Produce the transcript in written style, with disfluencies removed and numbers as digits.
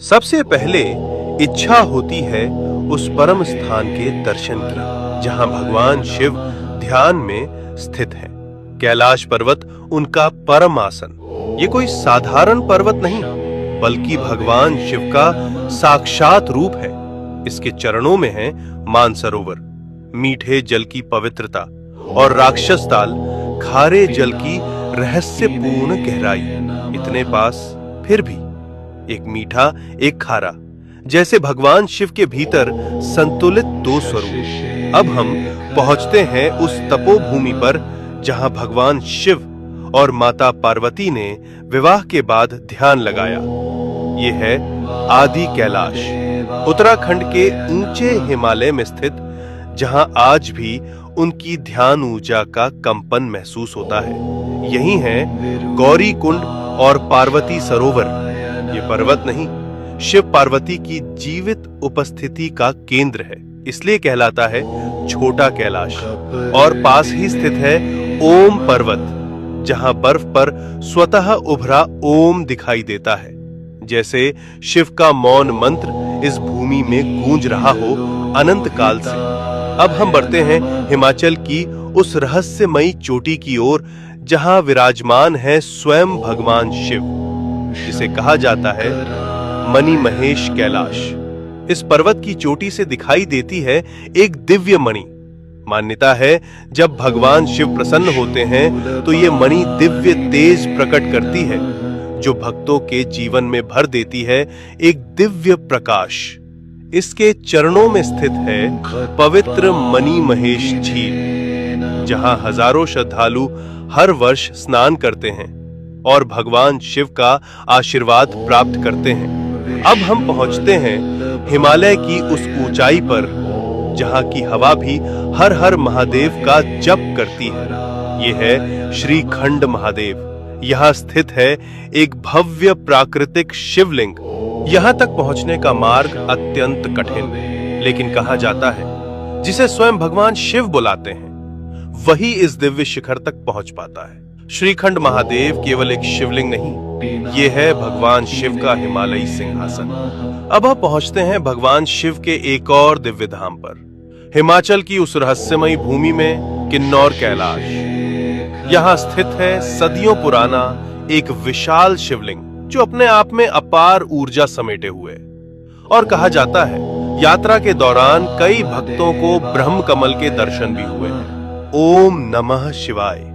सबसे पहले इच्छा होती है उस परम स्थान के दर्शन की जहां भगवान शिव ध्यान में स्थित है। कैलाश पर्वत उनका परम आसन। ये कोई साधारण पर्वत नहीं बल्कि भगवान शिव का साक्षात रूप है। इसके चरणों में है मानसरोवर, मीठे जल की पवित्रता, और राक्षस ताल, खारे जल की रहस्यपूर्ण गहराई। इतने पास फिर भी एक मीठा एक खारा, जैसे भगवान शिव के भीतर संतुलित दो स्वरूप। अब हम पहुंचते हैं उस तपोभूमि पर जहां भगवान शिव और माता पार्वती ने विवाह के बाद ध्यान लगाया। ये है आदि कैलाश, उत्तराखंड के ऊंचे हिमालय में स्थित, जहां आज भी उनकी ध्यान ऊर्जा का कंपन महसूस होता है। यही है गौरी कुंड और पार्वती सरोवर। ये पर्वत नहीं, शिव पार्वती की जीवित उपस्थिति का केंद्र है, इसलिए कहलाता है छोटा कैलाश। और पास ही स्थित है ओम पर्वत, जहां बर्फ पर स्वतः उभरा ओम दिखाई देता है, जैसे शिव का मौन मंत्र इस भूमि में गूंज रहा हो अनंत काल से। अब हम बढ़ते हैं हिमाचल की उस रहस्यमयी चोटी की ओर जहां विराजमान है स्वयं भगवान शिव, जिसे कहा जाता है मणि महेश कैलाश। इस पर्वत की चोटी से दिखाई देती है एक दिव्य मणि। मान्यता है जब भगवान शिव प्रसन्न होते हैं तो ये मणि दिव्य तेज प्रकट करती है, जो भक्तों के जीवन में भर देती है एक दिव्य प्रकाश। इसके चरणों में स्थित है पवित्र मणि महेश झील, जहां हजारों श्रद्धालु हर वर्ष स्नान करते हैं और भगवान शिव का आशीर्वाद प्राप्त करते हैं। अब हम पहुंचते हैं हिमालय की उस ऊंचाई पर जहां की हवा भी हर हर महादेव का जप करती है। यह है श्रीखंड महादेव। यहां स्थित है एक भव्य प्राकृतिक शिवलिंग। यहां तक पहुंचने का मार्ग अत्यंत कठिन, लेकिन कहा जाता है जिसे स्वयं भगवान शिव बुलाते हैं वही इस दिव्य शिखर तक पहुंच पाता है। श्रीखंड महादेव केवल एक शिवलिंग नहीं, ये है भगवान शिव का हिमालयी सिंहासन। अब हम पहुंचते हैं भगवान शिव के एक और दिव्य धाम पर, हिमाचल की उस रहस्यमयी भूमि में किन्नौर कैलाश। यहां स्थित है सदियों पुराना एक विशाल शिवलिंग, जो अपने आप में अपार ऊर्जा समेटे हुए। और कहा जाता है यात्रा के दौरान कई भक्तों को ब्रह्म कमल के दर्शन भी हुए हैं। ओम नमः शिवाय।